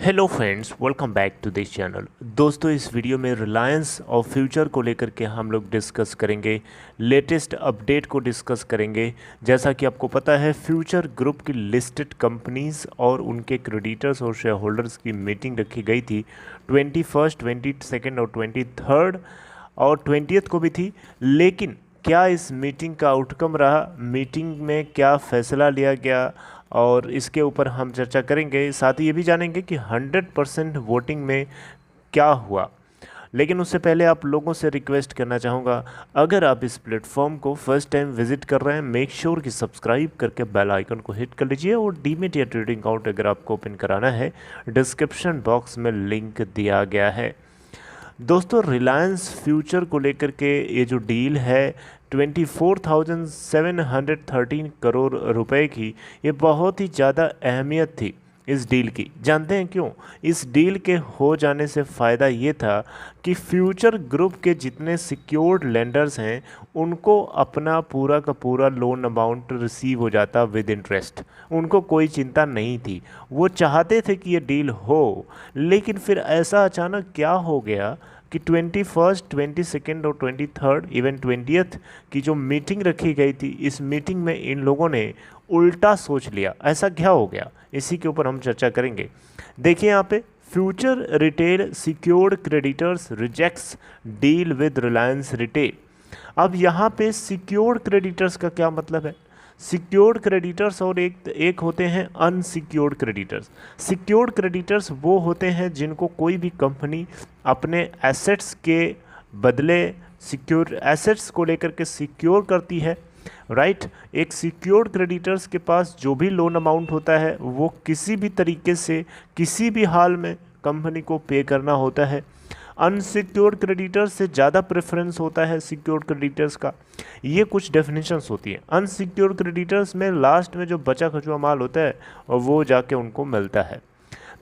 Hello friends, welcome back to this channel. दोस्तों, इस video में रिलायंस और फ्यूचर को लेकर के हम लोग डिस्कस करेंगे, लेटेस्ट अपडेट को डिस्कस करेंगे। जैसा कि आपको पता है, फ्यूचर ग्रुप की लिस्टेड कंपनीज और उनके क्रेडिटर्स और शेयर होल्डर्स की मीटिंग रखी गई थी 21, 22 और 23 और 20 को भी थी। लेकिन क्या इस मीटिंग का आउटकम रहा, मीटिंग में क्या फ़ैसला लिया गया, और इसके ऊपर हम चर्चा करेंगे। साथ ही ये भी जानेंगे कि 100% वोटिंग में क्या हुआ। लेकिन उससे पहले आप लोगों से रिक्वेस्ट करना चाहूँगा, अगर आप इस प्लेटफॉर्म को फर्स्ट टाइम विजिट कर रहे हैं, मेक श्योर कि सब्सक्राइब करके बेल आइकन को हिट कर लीजिए। और डीमेट या ट्रेडिंग अकाउंट अगर आपको ओपन कराना है, डिस्क्रिप्शन बॉक्स में लिंक दिया गया है। दोस्तों, रिलायंस फ्यूचर को लेकर के ये जो डील है 24,713 करोड़ रुपए की, ये बहुत ही ज़्यादा अहमियत थी इस डील की। जानते हैं क्यों? इस डील के हो जाने से फ़ायदा ये था कि फ्यूचर ग्रुप के जितने सिक्योर्ड लेंडर्स हैं, उनको अपना पूरा का पूरा लोन अमाउंट रिसीव हो जाता विद इंटरेस्ट। उनको कोई चिंता नहीं थी। वो चाहते थे कि ये डील हो, लेकिन फिर ऐसा अचानक क्या हो गया कि 21, 22 और 23 इवन 20 की जो मीटिंग रखी गई थी, इस मीटिंग में इन लोगों ने उल्टा सोच लिया। ऐसा क्या हो गया, इसी के ऊपर हम चर्चा करेंगे। देखिए यहाँ पे, future retail secured creditors rejects deal with Reliance retail. अब यहाँ पे सिक्योर्ड क्रेडिटर्स का क्या मतलब है? सिक्योर्ड क्रेडिटर्स और एक होते हैं अनसिक्योर्ड क्रेडिटर्स। सिक्योर्ड क्रेडिटर्स वो होते हैं जिनको कोई भी कंपनी अपने एसेट्स के बदले सिक्योर एसेट्स को लेकर के सिक्योर करती है, राइट। एक सिक्योर्ड क्रेडिटर्स के पास जो भी लोन अमाउंट होता है, वो किसी भी तरीके से किसी भी हाल में कंपनी को पे करना होता है। अनसिक्योर्ड क्रेडिटर्स से ज़्यादा प्रेफरेंस होता है सिक्योर्ड क्रेडिटर्स का। ये कुछ डेफिनेशंस होती हैं। अनसिक्योर्ड क्रेडिटर्स में लास्ट में जो बचा खुचा माल होता है, वो जाके उनको मिलता है।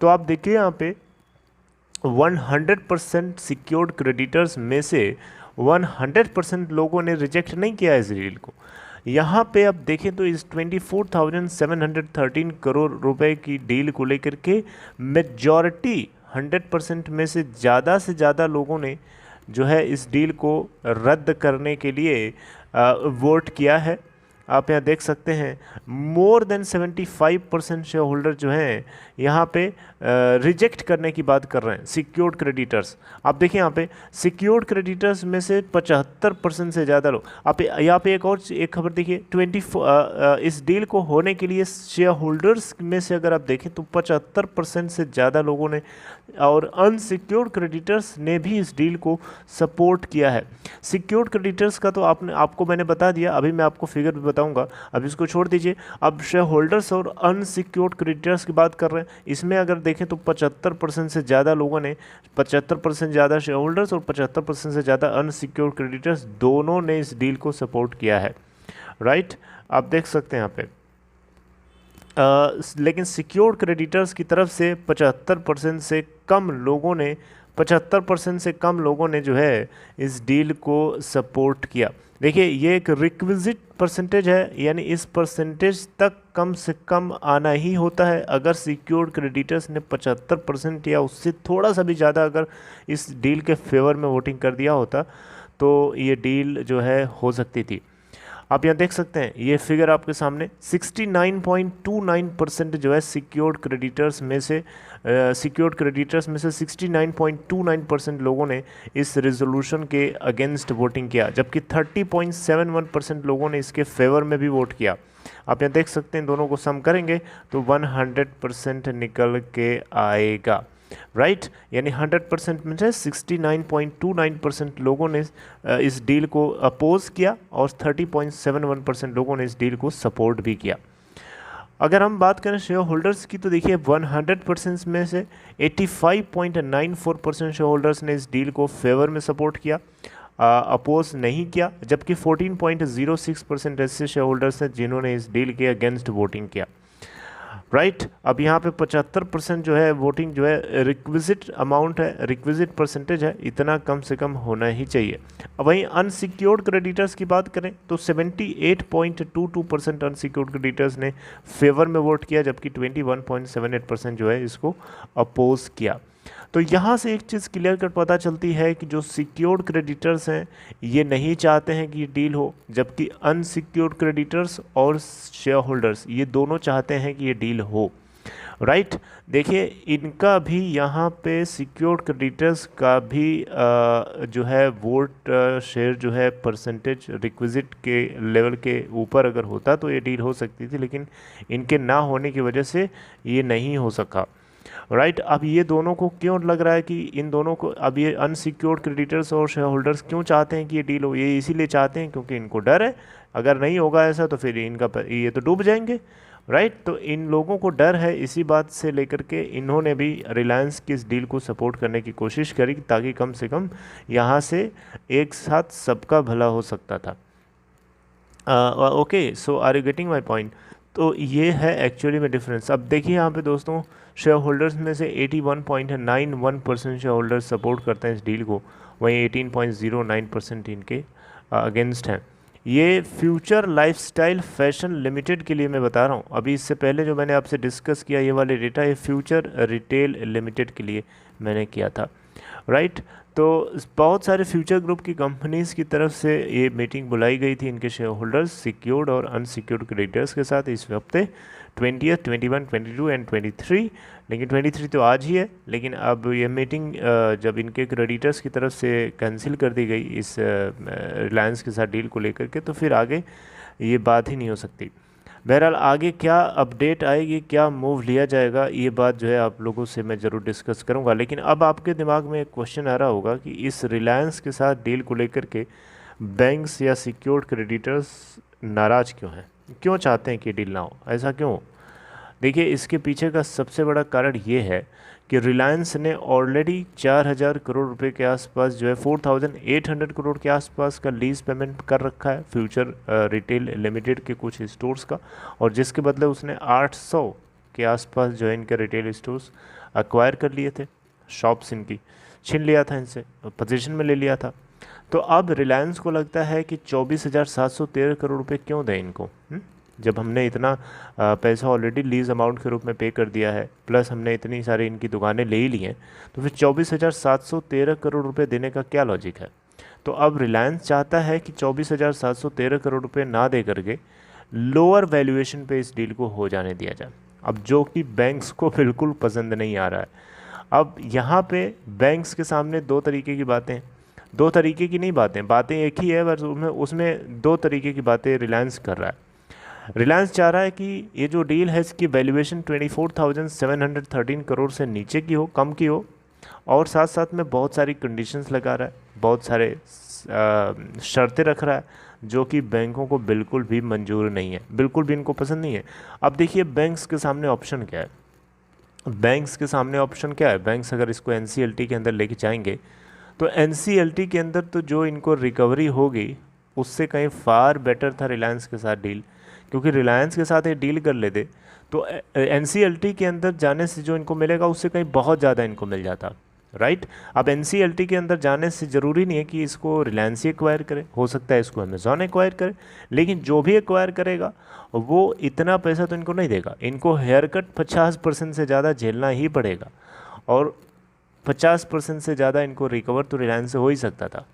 तो आप देखिए यहाँ पे 100% सिक्योर्ड क्रेडिटर्स में से 100% लोगों ने रिजेक्ट नहीं किया इस डील को। यहाँ पे अब देखें तो इस 24,713 करोड़ रुपए की डील को लेकर के मेजॉरिटी 100% में से ज़्यादा लोगों ने जो है इस डील को रद्द करने के लिए वोट किया है। आप यहाँ देख सकते हैं, मोर देन 75% शेयर होल्डर जो हैं यहाँ पे रिजेक्ट करने की बात कर रहे हैं सिक्योर्ड क्रेडिटर्स। आप देखिए यहाँ पे सिक्योर्ड क्रेडिटर्स में से 75% से ज़्यादा लोग। आप यहाँ पे एक खबर देखिए, इस डील को होने के लिए शेयर होल्डर्स में से अगर आप देखें तो 75% से ज़्यादा लोगों ने और अनसिक्योर्ड क्रेडिटर्स ने भी इस डील को सपोर्ट किया है। सिक्योर्ड क्रेडिटर्स का तो आपको मैंने बता दिया, अभी मैं आपको फिगर भी बताऊंगा, अब इसको छोड़ दीजिए। अब शेयर होल्डर्स और अनसिक्योर्ड क्रेडिटर्स की बात कर रहे हैं। इसमें अगर देखें तो 75% से ज़्यादा लोगों ने, 75% ज़्यादा शेयर होल्डर्स और 75% से ज़्यादा अनसिक्योर्ड क्रेडिटर्स, दोनों ने इस डील को सपोर्ट किया है, राइट। आप देख सकते हैं यहाँ पे। लेकिन सिक्योर्ड क्रेडिटर्स की तरफ से 75% से कम लोगों ने जो है इस डील को सपोर्ट किया। देखिए, ये एक रिक्विजिट परसेंटेज है, यानी इस परसेंटेज तक कम से कम आना ही होता है। अगर सिक्योर्ड क्रेडिटर्स ने 75% या उससे थोड़ा सा भी ज़्यादा अगर इस डील के फेवर में वोटिंग कर दिया होता, तो ये डील जो है हो सकती थी। आप यहाँ देख सकते हैं, ये फिगर आपके सामने 69.29% जो है सिक्योर्ड क्रेडिटर्स में से 69.29% लोगों ने इस रेजोल्यूशन के अगेंस्ट वोटिंग किया, जबकि 30.71% लोगों ने इसके फेवर में भी वोट किया। आप यहाँ देख सकते हैं, दोनों को सम करेंगे तो 100% निकल के आएगा, राइट। यानी 100% में से 69.29% लोगों ने इस डील को अपोज किया और 30.71% लोगों ने इस डील को सपोर्ट भी किया। अगर हम बात करें शेयर होल्डर्स की, तो देखिए 100% में से 85.94% शेयर होल्डर्स ने इस डील को फेवर में सपोर्ट किया, अपोज नहीं किया, जबकि 14.06% ऐसे शेयर होल्डर्स हैं जिन्होंने इस डील के अगेंस्ट वोटिंग किया, राइट। अब यहाँ पे 75% जो है वोटिंग जो है रिक्विजिट अमाउंट है, रिक्विजिट परसेंटेज है, इतना कम से कम होना ही चाहिए। अब वहीं अनसिक्योर्ड क्रेडिटर्स की बात करें तो 78.22% अनसिक्योर्ड क्रेडिटर्स ने फेवर में वोट किया, जबकि 21.78% जो है इसको अपोज किया। तो यहाँ से एक चीज़ क्लियर कट पता चलती है कि जो सिक्योर्ड क्रेडिटर्स हैं ये नहीं चाहते हैं कि ये डील हो, जबकि अनसिक्योर्ड क्रेडिटर्स और शेयर होल्डर्स ये दोनों चाहते हैं कि ये डील हो। राइट। देखिए इनका भी यहाँ पे सिक्योर्ड क्रेडिटर्स का भी जो है वोट शेयर जो है परसेंटेज रिक्विजिट के लेवल के ऊपर अगर होता तो ये डील हो सकती थी, लेकिन इनके ना होने की वजह से ये नहीं हो सका। राइट। अब ये दोनों को क्यों लग रहा है कि इन दोनों को, अब ये अनसिक्योर्ड क्रेडिटर्स और शेयर होल्डर्स क्यों चाहते हैं कि ये डील हो, ये इसीलिए चाहते हैं क्योंकि इनको डर है अगर नहीं होगा ऐसा तो फिर ये तो डूब जाएंगे। राइट। तो इन लोगों को डर है, इसी बात से लेकर के इन्होंने भी रिलायंस की इस डील को सपोर्ट करने की कोशिश करी ताकि कम से कम यहाँ से एक साथ सबका भला हो सकता था। Okay, so are you getting my point. तो ये है एक्चुअली में डिफरेंस। अब देखिए यहाँ पे दोस्तों शेयर होल्डर्स में से 81.91% शेयर होल्डर्स सपोर्ट करते हैं इस डील को, वहीं 18.09% इनके अगेंस्ट हैं। ये फ्यूचर लाइफस्टाइल फैशन लिमिटेड के लिए मैं बता रहा हूँ। अभी इससे पहले जो मैंने आपसे डिस्कस किया ये वाले डेटा, ये फ्यूचर रिटेल लिमिटेड के लिए मैंने किया था। राइट। तो बहुत सारे फ्यूचर ग्रुप की कंपनीज़ की तरफ से ये मीटिंग बुलाई गई थी इनके शेयर होल्डर्स सिक्योर्ड और अनसिक्योर्ड क्रेडिटर्स के साथ इस हफ्ते 20, 21, 22 एंड 23। लेकिन 23 तो आज ही है, लेकिन अब ये मीटिंग जब इनके क्रेडिटर्स की तरफ से कैंसिल कर दी गई इस रिलायंस के साथ डील को लेकर के, तो फिर आगे ये बात ही नहीं हो सकती। बहरहाल आगे क्या अपडेट आएगी, क्या मूव लिया जाएगा, ये बात जो है आप लोगों से मैं ज़रूर डिस्कस करूंगा। लेकिन अब आपके दिमाग में एक क्वेश्चन आ रहा होगा कि इस रिलायंस के साथ डील को लेकर के बैंक्स या सिक्योर्ड क्रेडिटर्स नाराज़ क्यों हैं, क्यों चाहते हैं कि डील ना हो, ऐसा क्यों? देखिए इसके पीछे का सबसे बड़ा कारण ये है कि रिलायंस ने ऑलरेडी 4000 करोड़ रुपए के आसपास जो है 4800 करोड़ के आसपास का लीज पेमेंट कर रखा है फ्यूचर रिटेल लिमिटेड के कुछ स्टोर्स का, और जिसके बदले उसने 800 के आसपास जो है इनके रिटेल स्टोर्स अक्वायर कर लिए थे, शॉप्स इनकी छीन लिया था, इनसे पोजीशन में ले लिया था। तो अब रिलायंस को लगता है कि 24,713 करोड़ रुपए क्यों दें इनको, जब हमने इतना पैसा ऑलरेडी लीज अमाउंट के रूप में पे कर दिया है, प्लस हमने इतनी सारी इनकी दुकानें ले ही ली हैं, तो फिर 24,713 करोड़ रुपए देने का क्या लॉजिक है? तो अब रिलायंस चाहता है कि 24,713 करोड़ रुपए ना दे करके लोअर वैल्यूएशन पे इस डील को हो जाने दिया जाए, अब जो कि बैंक्स को बिल्कुल पसंद नहीं आ रहा है। अब यहाँ पे बैंक्स के सामने दो तरीके की बातें, दो तरीके की नहीं बातें एक ही है, बस उसमें दो तरीके की बातें रिलायंस कर रहा है। रिलायंस चाह रहा है कि ये जो डील है इसकी वैल्यूएशन 24,713 करोड़ से नीचे की हो, कम की हो, और साथ साथ में बहुत सारी कंडीशंस लगा रहा है, बहुत सारे शर्तें रख रहा है जो कि बैंकों को बिल्कुल भी मंजूर नहीं है, बिल्कुल भी इनको पसंद नहीं है। अब देखिए बैंक्स के सामने ऑप्शन क्या है, बैंक्स के सामने ऑप्शन क्या है, बैंक्स अगर इसको एनसीएलटी के अंदर लेके जाएंगे तो एनसीएलटी के अंदर तो जो इनको रिकवरी होगी उससे कहीं फार बेटर था रिलायंस के साथ डील, क्योंकि रिलायंस के साथ ये डील कर लेते तो एनसीएलटी के अंदर जाने से जो इनको मिलेगा उससे कहीं बहुत ज़्यादा इनको मिल जाता। राइट। अब एनसीएलटी के अंदर जाने से ज़रूरी नहीं है कि इसको रिलायंस ही एक्वायर करे, हो सकता है इसको अमेज़ॉन एक्वायर करे, लेकिन जो भी एक्वायर करेगा वो इतना पैसा तो इनको नहीं देगा, इनको हेयर कट 50% से ज़्यादा झेलना ही पड़ेगा, और 50% से ज़्यादा इनको रिकवर तो रिलायंस से हो ही सकता था।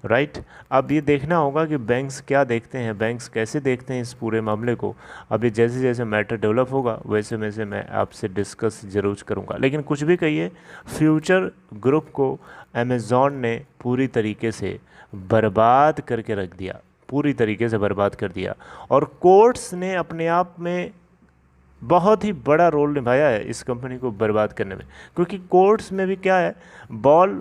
राइट। अब ये देखना होगा कि बैंक्स क्या देखते हैं, बैंक्स कैसे देखते हैं इस पूरे मामले को। अब ये जैसे जैसे मैटर डेवलप होगा वैसे वैसे मैं आपसे डिस्कस ज़रूर करूँगा। लेकिन कुछ भी कहिए, फ्यूचर ग्रुप को अमेज़ॉन ने पूरी तरीके से बर्बाद करके रख दिया, पूरी तरीके से बर्बाद कर दिया, और कोर्ट्स ने अपने आप में बहुत ही बड़ा रोल निभाया है इस कंपनी को बर्बाद करने में, क्योंकि कोर्ट्स में भी क्या है,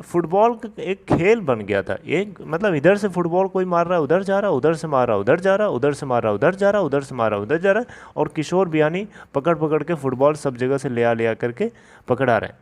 फुटबॉल एक खेल बन गया था, एक मतलब इधर से फुटबॉल कोई मार रहा है उधर जा रहा, उधर से मार रहा उधर जा रहा, उधर से मार रहा उधर जा रहा, उधर से मार रहा उधर जा रहा, और किशोर बियानी पकड़ पकड़ के फुटबॉल सब जगह से ले करके पकड़ा रहे हैं।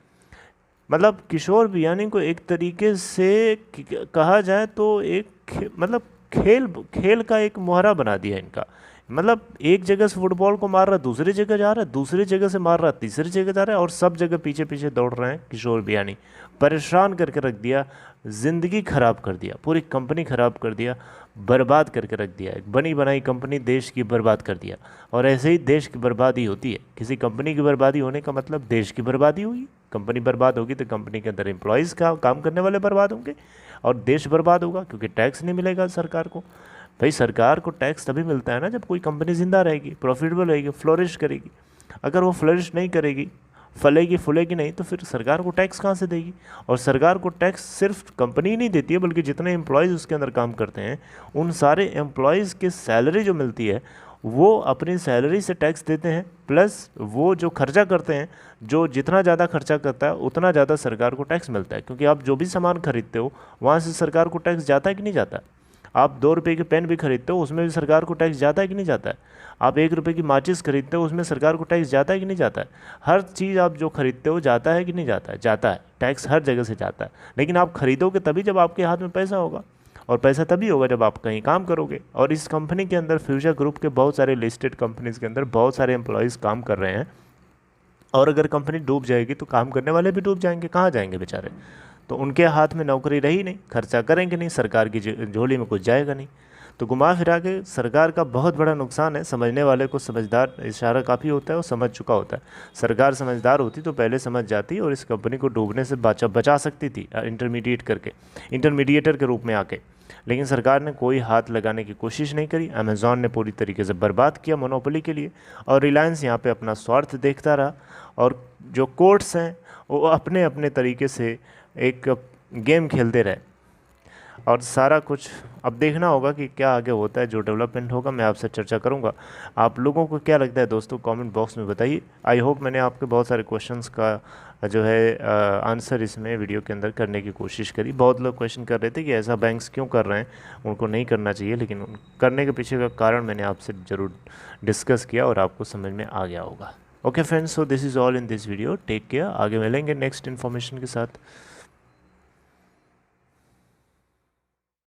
मतलब किशोर बियानी को एक तरीके से कहा जाए तो एक मतलब खेल का एक मुहरा बना दिया इनका, मतलब एक जगह से फुटबॉल को मार रहा है, दूसरी जगह जा रहा है, दूसरी जगह से मार रहा है, तीसरी जगह जा रहा है, और सब जगह पीछे पीछे दौड़ रहे हैं किशोर बियानी। परेशान करके रख दिया, ज़िंदगी ख़राब कर दिया, पूरी कंपनी ख़राब कर दिया, बर्बाद करके रख दिया। एक बनी बनाई कंपनी देश की बर्बाद कर दिया। और ऐसे ही देश की बर्बादी होती है, किसी कंपनी की बर्बादी होने का मतलब देश की बर्बादी हुई। कंपनी बर्बाद होगी तो कंपनी के अंदर एम्प्लॉयज़ का काम करने वाले बर्बाद होंगे, और देश बर्बाद होगा क्योंकि टैक्स नहीं मिलेगा सरकार को। भाई सरकार को टैक्स तभी मिलता है ना जब कोई कंपनी ज़िंदा रहेगी, प्रॉफिटेबल रहेगी, फ्लोरिश करेगी। अगर वो फ्लोरिश नहीं करेगी, फलेगी फूलेगी नहीं, तो फिर सरकार को टैक्स कहाँ से देगी? और सरकार को टैक्स सिर्फ कंपनी ही नहीं देती है, बल्कि जितने एम्प्लॉयज़ उसके अंदर काम करते हैं उन सारे एम्प्लॉयज़ की सैलरी जो मिलती है वो अपनी सैलरी से टैक्स देते हैं, प्लस वो जो खर्चा करते हैं, जो जितना ज़्यादा खर्चा करता है उतना ज़्यादा सरकार को टैक्स मिलता है। क्योंकि आप जो भी सामान खरीदते हो वहाँ से सरकार को टैक्स जाता है कि नहीं जाता? आप 2 रुपये की पेन भी खरीदते हो उसमें भी सरकार को टैक्स जाता है कि नहीं जाता है? आप 1 रुपये की माचिस खरीदते हो उसमें सरकार को टैक्स जाता है कि नहीं जाता है? हर चीज़ आप जो खरीदते हो जाता है कि नहीं जाता है? जाता है, टैक्स हर जगह से जाता है। लेकिन आप खरीदोगे तभी जब आपके हाथ में पैसा होगा, और पैसा तभी होगा जब आप कहीं काम करोगे। और इस कंपनी के अंदर, फ्यूचर ग्रुप के बहुत सारे लिस्टेड कंपनीज़ के अंदर बहुत सारे एम्प्लॉयज़ काम कर रहे हैं, और अगर कंपनी डूब जाएगी तो काम करने वाले भी डूब जाएंगे, कहाँ जाएंगे बेचारे? तो उनके हाथ में नौकरी रही नहीं, खर्चा करेंगे नहीं, सरकार की झोली में कुछ जाएगा नहीं। तो घुमा फिरा के सरकार का बहुत बड़ा नुकसान है। समझने वाले को समझदार इशारा काफ़ी होता है, वो समझ चुका होता है। सरकार समझदार होती तो पहले समझ जाती और इस कंपनी को डूबने से बचा सकती थी, इंटरमीडिएटर के रूप में आके। लेकिन सरकार ने कोई हाथ लगाने की कोशिश नहीं करी। अमेज़ॉन ने पूरी तरीके से बर्बाद किया मोनोपोली के लिए, और रिलायंस यहाँ पे अपना स्वार्थ देखता रहा। और जो कोर्ट्स हैं वो अपने अपने तरीके से एक गेम खेलते रहे, और सारा कुछ अब देखना होगा कि क्या आगे होता है। जो डेवलपमेंट होगा मैं आपसे चर्चा करूंगा। आप लोगों को क्या लगता है दोस्तों, कमेंट बॉक्स में बताइए। आई होप मैंने आपके बहुत सारे क्वेश्चंस का जो है आंसर इसमें वीडियो के अंदर करने की कोशिश करी। बहुत लोग क्वेश्चन कर रहे थे कि ऐसा बैंक्स क्यों कर रहे हैं, उनको नहीं करना चाहिए, लेकिन करने के पीछे का कारण मैंने आपसे ज़रूर डिस्कस किया और आपको समझ में आ गया होगा। Okay friends, so this is all in this video. Take care, आगे मिलेंगे नेक्स्ट इन्फॉर्मेशन के साथ।